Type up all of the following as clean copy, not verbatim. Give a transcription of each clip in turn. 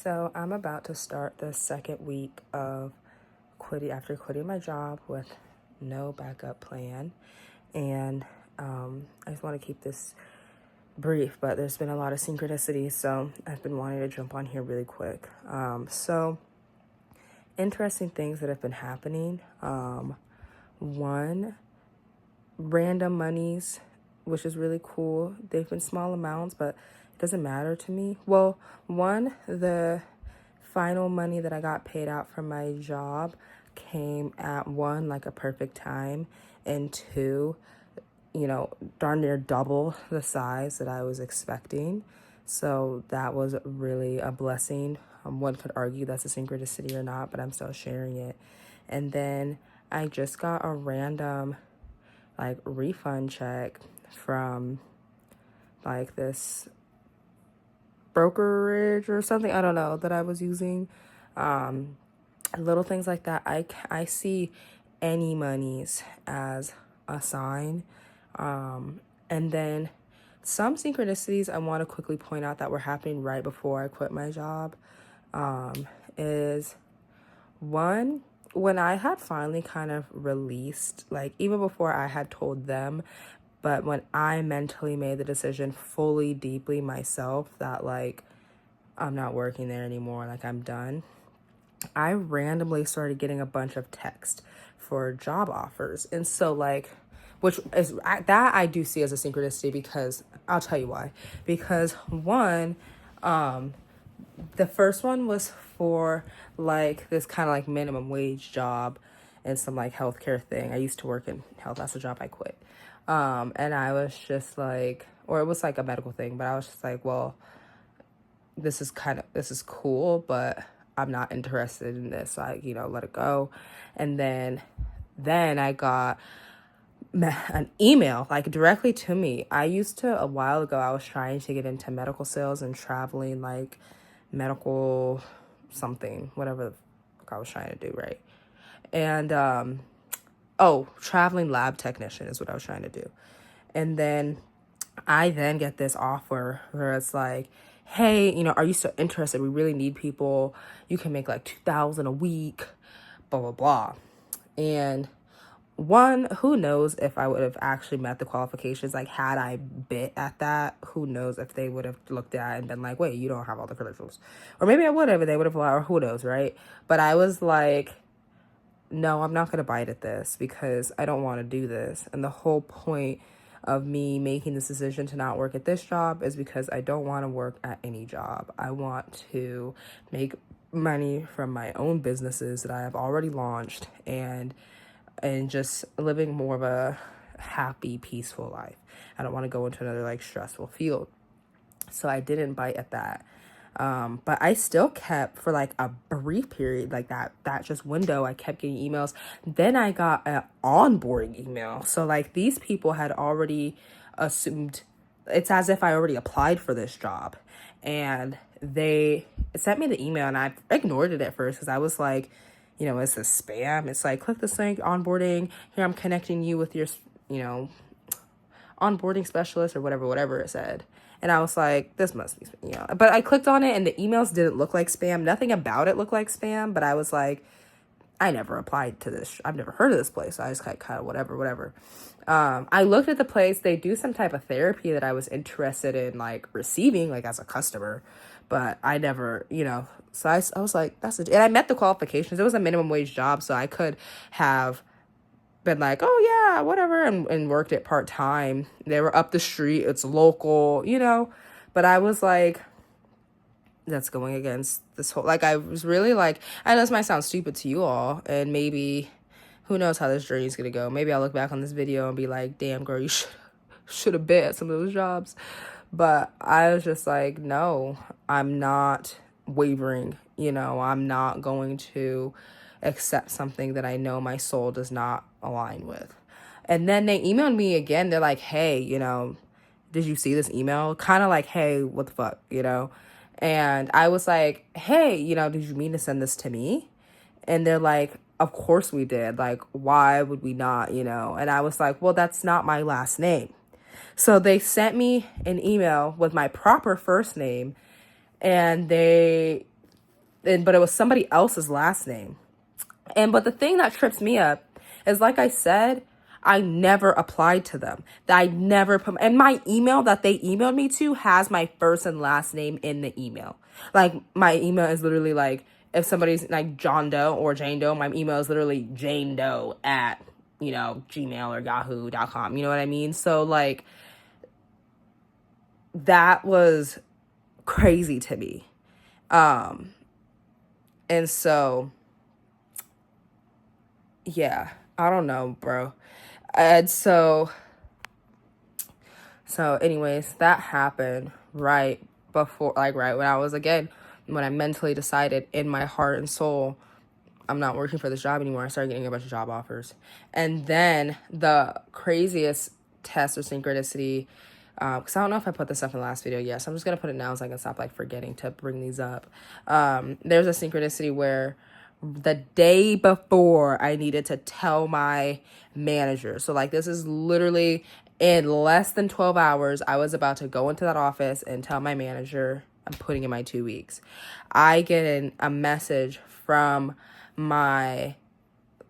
So I'm about to start the second week of after quitting my job with no backup plan. And I just want to keep this brief, but there's been a lot of synchronicity, so I've been wanting to jump on here really quick. So interesting things that have been happening. One, random monies, which is really cool. They've been small amounts, but it doesn't matter to me. Well, one, the final money that I got paid out from my job came at one, like a perfect time, and two, darn near double the size that I was expecting. So that was really a blessing. One could argue that's a synchronicity or not, but I'm still sharing it. And then I just got a random refund check from this brokerage or something, I don't know, that I was using. Little things like that. I see any monies as a sign. And then some synchronicities I want to quickly point out that were happening right before I quit my job is one, when I had finally kind of released, even before I had told them, but when I mentally made the decision fully, deeply myself that I'm not working there anymore, I'm done, I randomly started getting a bunch of text for job offers. And so which is that I do see as a synchronicity, because I'll tell you why. Because one, the first one was for this kind of minimum wage job and some healthcare thing. I used to work in health. That's the job I quit. And I was just or it was a medical thing, but I was just well, this is cool, but I'm not interested in this. So I, let it go. And then I got an email directly to me. I used to, a while ago, I was trying to get into medical sales and traveling, medical something, whatever the fuck I was trying to do, right? And traveling lab technician is what I was trying to do. And then I then get this offer where it's hey, are you still interested? We really need people. You can make $2,000 a week, blah, blah, blah. And one, who knows if I would have actually met the qualifications? Had I bit at that, who knows if they would have looked at it and been wait, you don't have all the credentials. Or maybe I would have, and they would have, or who knows, right? But I was no, I'm not going to bite at this because I don't want to do this. And the whole point of me making this decision to not work at this job is because I don't want to work at any job. I want to make money from my own businesses that I have already launched and just living more of a happy, peaceful life. I don't want to go into another stressful field. So I didn't bite at that. But I still kept for a brief period, that just window, I kept getting emails. Then I got an onboarding email. So these people had already assumed, it's as if I already applied for this job. And they sent me the email and I ignored it at first because I was it's a spam. It's click this link, onboarding. Here, I'm connecting you with your, onboarding specialist or whatever it said. And I was this must be, but I clicked on it and the emails didn't look like spam. Nothing about it looked like spam, but I was I never applied to this. I've never heard of this place. So I just kind of whatever. I looked at the place. They do some type of therapy that I was interested in receiving as a customer, but I never, so I was and I met the qualifications. It was a minimum wage job. So I could have been oh yeah, whatever, and worked it part-time. They were up the street, it's local, but I was that's going against this whole, I was really I know this might sound stupid to you all, and maybe who knows how this journey is gonna go. Maybe I'll look back on this video and be damn girl, you should have been at some of those jobs. But I was just no, I'm not wavering, I'm not going to accept something that I know my soul does not align with. And then they emailed me again. They're hey, did you see this email? Kind of hey, what the fuck, And I was hey, did you mean to send this to me? And they're of course we did. Why would we not, And I was well, that's not my last name. So they sent me an email with my proper first name, and they but it was somebody else's last name. But the thing that trips me up is, like I said, I never applied to them. I never put, and my email that they emailed me to has my first and last name in the email. Like, my email is literally like, if somebody's like John Doe or Jane Doe, my email is literally Jane Doe at, Gmail or yahoo.com. You know what I mean? So, like, that was crazy to me. And so, yeah, I don't know, bro. And so anyways, that happened right before, like, right when I was, again, when I mentally decided in my heart and soul, I'm not working for this job anymore. I started getting a bunch of job offers. And then the craziest test or synchronicity, because I don't know if I put this up in the last video. Yes, I'm just going to put it now so I can stop, like, forgetting to bring these up. There's a synchronicity where the day before I needed to tell my manager. So, like, this is literally in less than 12 hours, I was about to go into that office and tell my manager I'm putting in my 2 weeks. I get a message from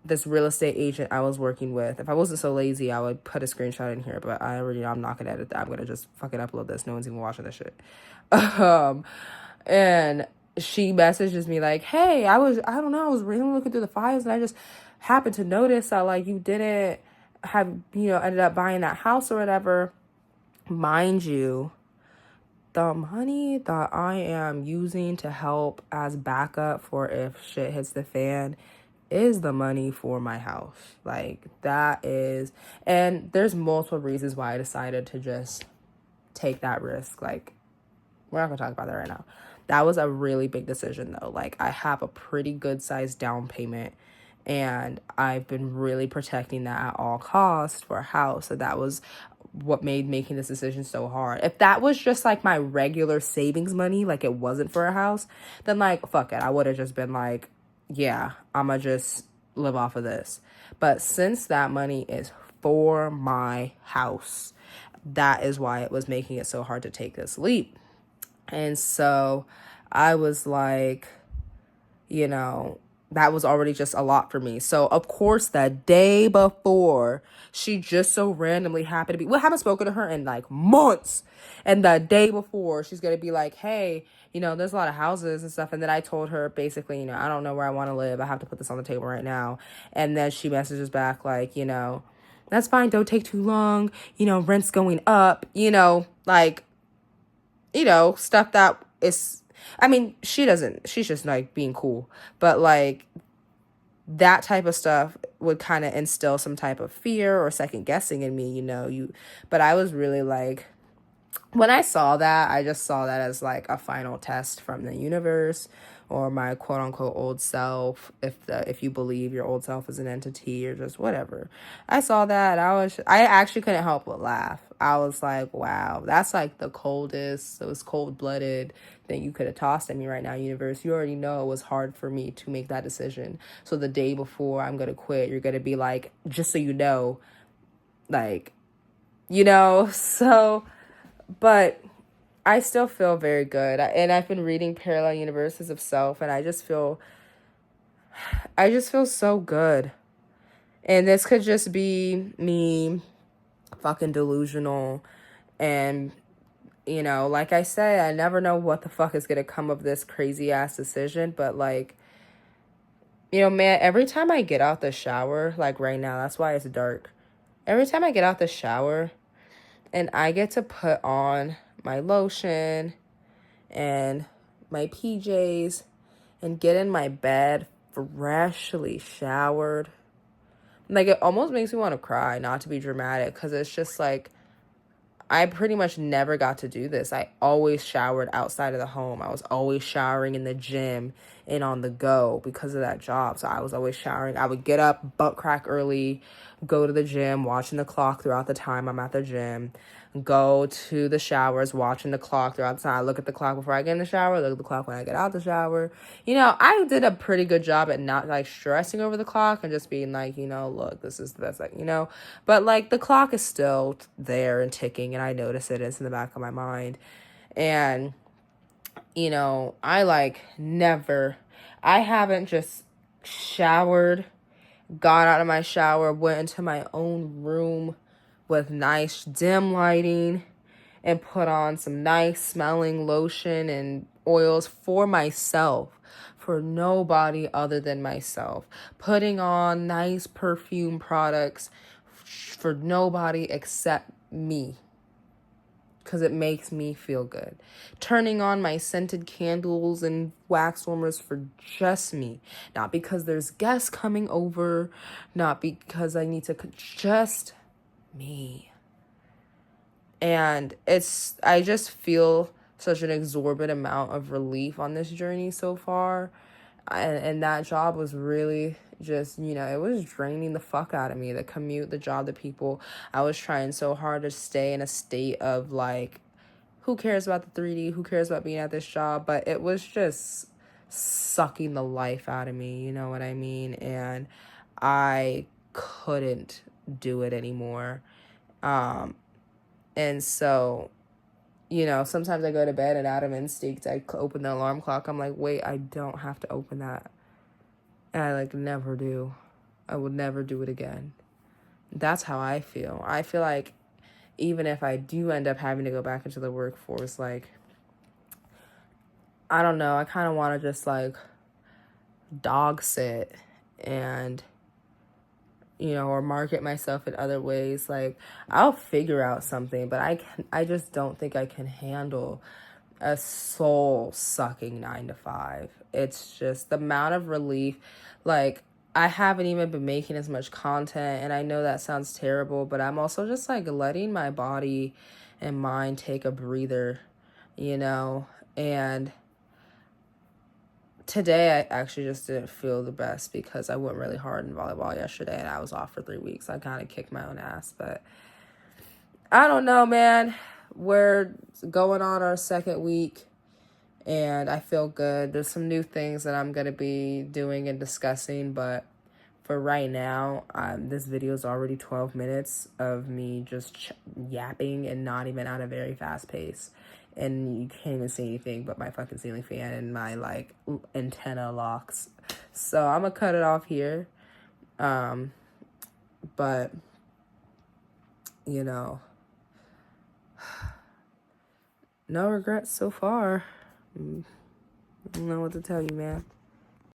this real estate agent I was working with. If I wasn't so lazy, I would put a screenshot in here, but I'm not gonna edit that. I'm gonna just fucking upload this. No one's even watching this shit. And she messages me like, hey, I don't know, I was really looking through the files and I just happened to notice that, like, you didn't have, ended up buying that house or whatever. Mind you, the money that I am using to help as backup for if shit hits the fan is the money for my house. Like, that is, and there's multiple reasons why I decided to just take that risk. Like, we're not gonna talk about that right now. That was a really big decision though. Like, I have a pretty good sized down payment and I've been really protecting that at all costs for a house. So that was what made making this decision so hard. If that was just like my regular savings money, like it wasn't for a house, then, like, fuck it, I would have just been like, yeah, I'ma just live off of this. But since that money is for my house, that is why it was making it so hard to take this leap. And so I was like, that was already just a lot for me. So, of course, the day before, she just so randomly happened to be, I haven't spoken to her in like months. And the day before, she's going to be like, hey, there's a lot of houses and stuff. And then I told her basically, I don't know where I want to live. I have to put this on the table right now. And then she messages back like, that's fine. Don't take too long. Rent's going up, like, stuff that is, I mean, she's just like being cool, but like that type of stuff would kind of instill some type of fear or second guessing in me, but I was really like, when I saw that, I just saw that as like a final test from the universe or my quote unquote old self, if you believe your old self is an entity or just whatever. I saw that, I actually couldn't help but laugh. I was like, wow, that's like the coldest, it was cold-blooded thing you could have tossed at me right now, universe. You already know it was hard for me to make that decision. So the day before I'm gonna quit, you're gonna be like, just so you know, like, so, but I still feel very good. And I've been reading Parallel Universes of Self, and I just feel so good. And this could just be me fucking delusional. And, like I say, I never know what the fuck is going to come of this crazy ass decision. But, like, man, every time I get out the shower, like right now, that's why it's dark. Every time I get out the shower and I get to put on my lotion and my PJs and get in my bed freshly showered, like, it almost makes me want to cry, not to be dramatic, because it's just like, I pretty much never got to do this. I always showered outside of the home. I was always showering in the gym and on the go because of that job. So I was always showering. I would get up butt crack early, go to the gym, watching the clock throughout the time I'm at the gym, go to the showers, watching the clock throughout the time. I look at the clock before I get in the shower, look at the clock when I get out the shower. I did a pretty good job at not like stressing over the clock and just being like, look, this is the best, like, but like the clock is still there and ticking, and I notice it's in the back of my mind. And You know, I haven't just showered, got out of my shower, went into my own room with nice dim lighting and put on some nice smelling lotion and oils for myself, for nobody other than myself. Putting on nice perfume products for nobody except me, because it makes me feel good. Turning on my scented candles and wax warmers for just me. Not because there's guests coming over, not because I need to, just me. And I just feel such an exorbitant amount of relief on this journey so far. And that job was really just, you know, it was draining the fuck out of me. The commute, the job, the people. I was trying so hard to stay in a state of like, who cares about the 3D? Who cares about being at this job? But it was just sucking the life out of me, you know what I mean? And I couldn't do it anymore. And so, you know, sometimes I go to bed and out of instinct, I open the alarm clock. I'm like, wait, I don't have to open that. And I like never do. I would never do it again. That's how I feel. I feel like even if I do end up having to go back into the workforce, like, I don't know, I kind of want to just like dog sit and, you know, or market myself in other ways. Like, I'll figure out something, but I just don't think I can handle a soul sucking 9 to 5. It's just the amount of relief. Like, I haven't even been making as much content, and I know that sounds terrible, but I'm also just like letting my body and mind take a breather, you know. And today I actually just didn't feel the best because I went really hard in volleyball yesterday and I was off for 3 weeks. I kind of kicked my own ass, but I don't know, man. We're going on our second week and I feel good. There's some new things that I'm going to be doing and discussing, but for right now, this video is already 12 minutes of me just yapping and not even at a very fast pace. And you can't even see anything but my fucking ceiling fan and my, like, antenna locks. So I'm going to cut it off here. But, you know, no regrets so far. I don't know what to tell you, man.